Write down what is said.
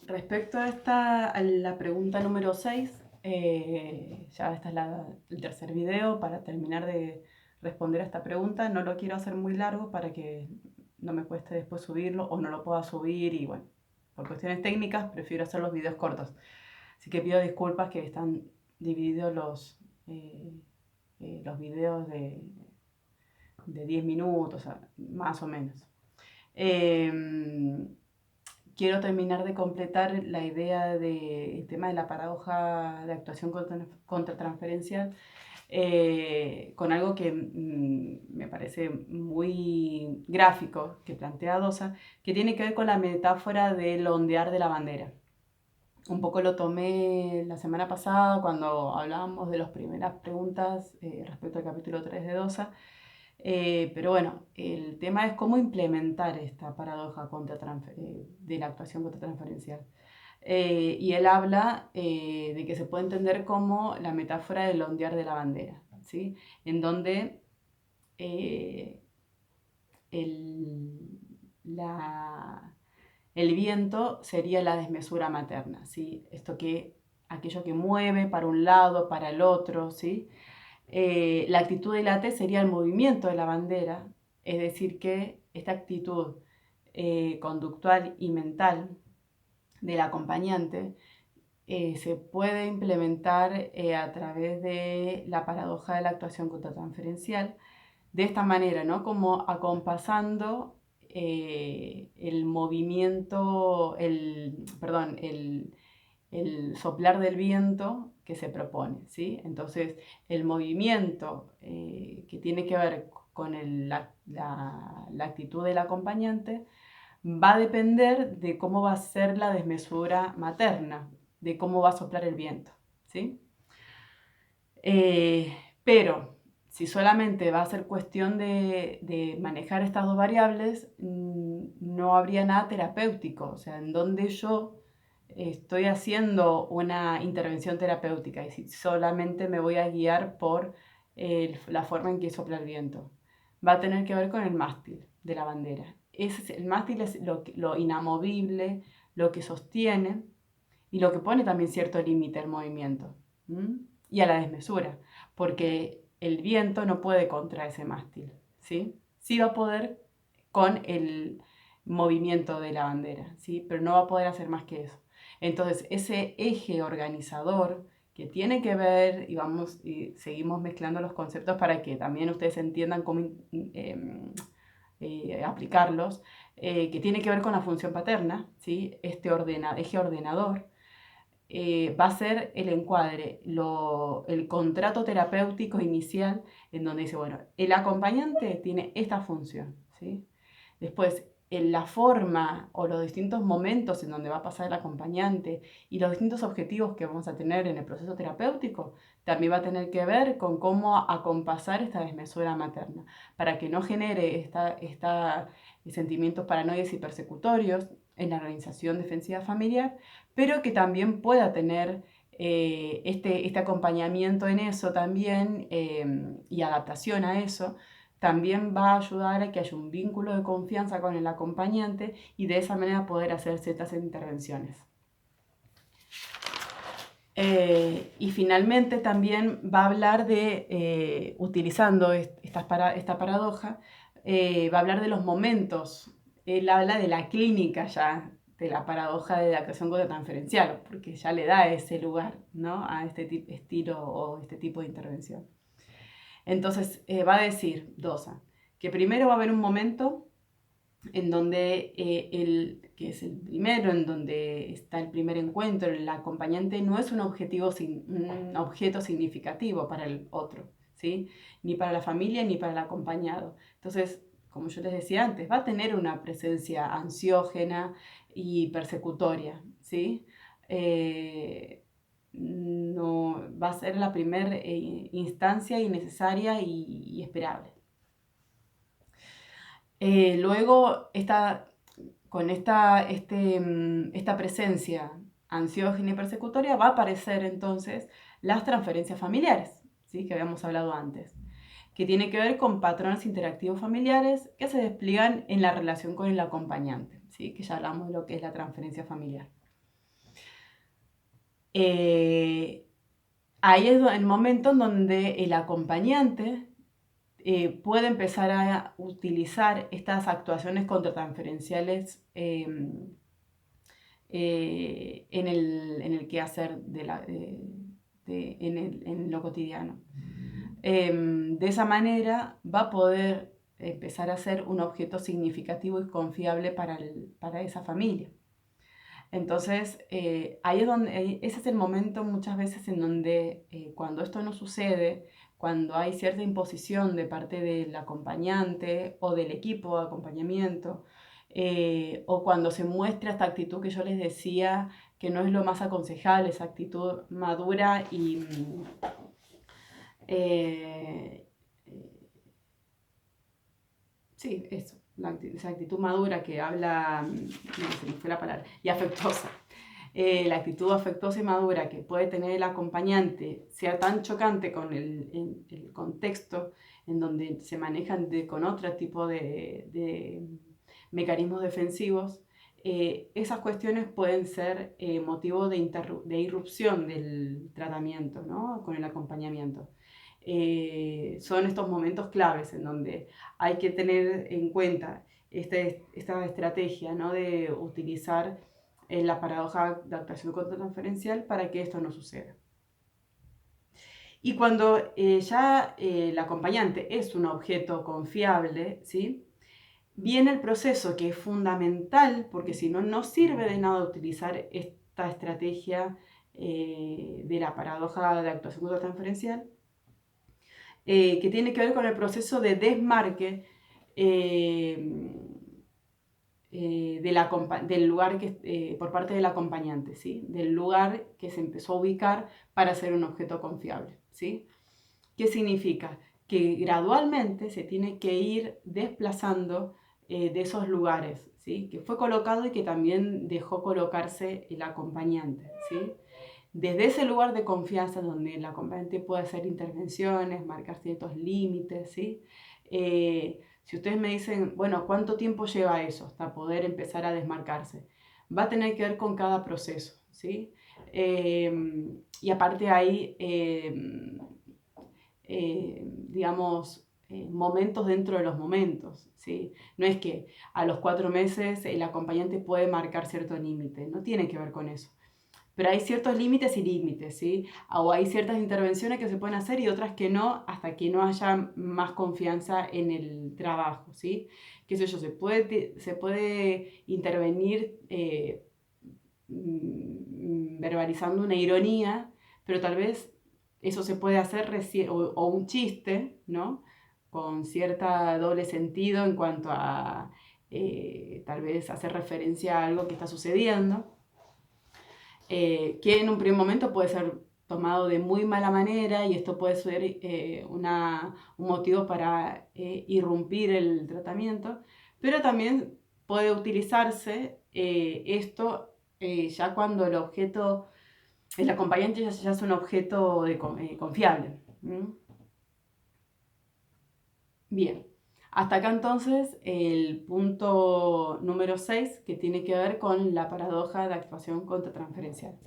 Respecto a la pregunta número 6, ya este es el tercer video para terminar de responder a esta pregunta. No lo quiero hacer muy largo para que no me cueste después subirlo o no lo pueda subir y bueno, por cuestiones técnicas prefiero hacer los videos cortos. Así que pido disculpas que están divididos los videos de 10 minutos, más o menos. Quiero terminar de completar la idea del tema de la paradoja de actuación contratransferencial con algo que me parece muy gráfico que plantea Dosa, que tiene que ver con la metáfora del ondear de la bandera. Un poco lo tomé la semana pasada cuando hablábamos de las primeras preguntas respecto al capítulo 3 de Dosa. Pero bueno, el tema es cómo implementar esta paradoja de la actuación contratransferencial. Y él habla de que se puede entender como la metáfora del ondear de la bandera, ¿sí? En donde el, la, el viento sería la desmesura materna, ¿sí? Aquello que mueve para un lado, para el otro, ¿sí? La actitud del ate sería el movimiento de la bandera, es decir, que esta actitud conductual y mental del acompañante se puede implementar a través de la paradoja de la actuación contratransferencial, de esta manera, ¿no? Como acompasando el movimiento, el soplar del viento que se propone, ¿sí? Entonces, el movimiento que tiene que ver con la actitud del acompañante va a depender de cómo va a ser la desmesura materna, de cómo va a soplar el viento, ¿sí? Pero si solamente va a ser cuestión de manejar estas dos variables, no habría nada terapéutico, o sea, en donde yo estoy haciendo una intervención terapéutica y si solamente me voy a guiar por la forma en que sopla el viento. Va a tener que ver con el mástil de la bandera. El mástil es lo inamovible, lo que sostiene y lo que pone también cierto límite al movimiento. Y a la desmesura, porque el viento no puede contra ese mástil, ¿sí? Sí va a poder con el movimiento de la bandera, ¿sí? Pero no va a poder hacer más que eso. Entonces, ese eje organizador que tiene que ver, y seguimos mezclando los conceptos para que también ustedes entiendan cómo aplicarlos, que tiene que ver con la función paterna, ¿sí? Este eje ordenador, va a ser el encuadre, el contrato terapéutico inicial, en donde dice, bueno, el acompañante tiene esta función, ¿sí? Después, en la forma o los distintos momentos en donde va a pasar el acompañante y los distintos objetivos que vamos a tener en el proceso terapéutico, también va a tener que ver con cómo acompasar esta desmesura materna, para que no genere sentimientos paranoides y persecutorios en la organización defensiva familiar, pero que también pueda tener este acompañamiento en eso también y adaptación a eso, también va a ayudar a que haya un vínculo de confianza con el acompañante y de esa manera poder hacer ciertas intervenciones. Y finalmente también va a hablar de, utilizando esta paradoja, va a hablar de los momentos. Él habla de la clínica ya, de la paradoja de la actuación contratransferencial, porque ya le da ese lugar, ¿no? A este estilo o este tipo de intervención. Entonces va a decir Dosa que primero va a haber un momento en donde que es el primero, en donde está el primer encuentro, el acompañante no es un objeto significativo para el otro, ¿sí? Ni para la familia ni para el acompañado. Entonces, como yo les decía antes, va a tener una presencia ansiógena y persecutoria, ¿sí? No, va a ser la primera instancia innecesaria y esperable. Luego, con esta presencia ansiógena y persecutoria, va a aparecer entonces las transferencias familiares, ¿sí? Que habíamos hablado antes, que tiene que ver con patrones interactivos familiares que se despliegan en la relación con el acompañante, ¿sí? Que ya hablamos de lo que es la transferencia familiar. Ahí es el momento en donde el acompañante puede empezar a utilizar estas actuaciones contratransferenciales en el quehacer en lo cotidiano. De esa manera va a poder empezar a ser un objeto significativo y confiable para esa familia. Entonces, ahí es donde, ese es el momento muchas veces en donde cuando esto no sucede, cuando hay cierta imposición de parte del acompañante o del equipo de acompañamiento, o cuando se muestra esta actitud que yo les decía que no es lo más aconsejable, esa actitud madura y eh, sí, eso, esa actitud madura que habla, no, se me fue la palabra, y afectuosa. La actitud afectuosa y madura que puede tener el acompañante sea tan chocante con el contexto en donde se manejan con otro tipo de mecanismos defensivos, esas cuestiones pueden ser motivo de irrupción del tratamiento, ¿no? Con el acompañamiento. Son estos momentos claves en donde hay que tener en cuenta esta estrategia, ¿no? De utilizar la paradoja de actuación contratransferencial para que esto no suceda. Y cuando ya el acompañante es un objeto confiable, ¿sí? Viene el proceso que es fundamental, porque si no, no sirve de nada utilizar esta estrategia de la paradoja de actuación contratransferencial, que tiene que ver con el proceso de desmarque del lugar por parte del acompañante, ¿sí? Del lugar que se empezó a ubicar para ser un objeto confiable, ¿sí? ¿Qué significa? Que gradualmente se tiene que ir desplazando de esos lugares, ¿sí? Que fue colocado y que también dejó colocarse el acompañante, ¿sí? Desde ese lugar de confianza donde el acompañante puede hacer intervenciones, marcar ciertos límites, ¿sí? Si ustedes me dicen, bueno, ¿cuánto tiempo lleva eso hasta poder empezar a desmarcarse? Va a tener que ver con cada proceso, ¿sí? Y aparte hay, digamos, momentos dentro de los momentos, ¿sí? No es que a los 4 meses el acompañante puede marcar cierto límite, no tiene que ver con eso. Pero hay ciertos límites y límites, ¿sí? O hay ciertas intervenciones que se pueden hacer y otras que no, hasta que no haya más confianza en el trabajo, ¿sí? Qué sé yo, se puede intervenir verbalizando una ironía, pero tal vez eso se puede hacer o un chiste, ¿no? Con cierta doble sentido en cuanto a tal vez hacer referencia a algo que está sucediendo, que en un primer momento puede ser tomado de muy mala manera y esto puede ser un motivo para irrumpir el tratamiento, pero también puede utilizarse esto ya cuando el acompañante ya es un objeto confiable. ¿Mm? Bien, hasta acá entonces el punto número 6 que tiene que ver con la paradoja de actuación contratransferencial.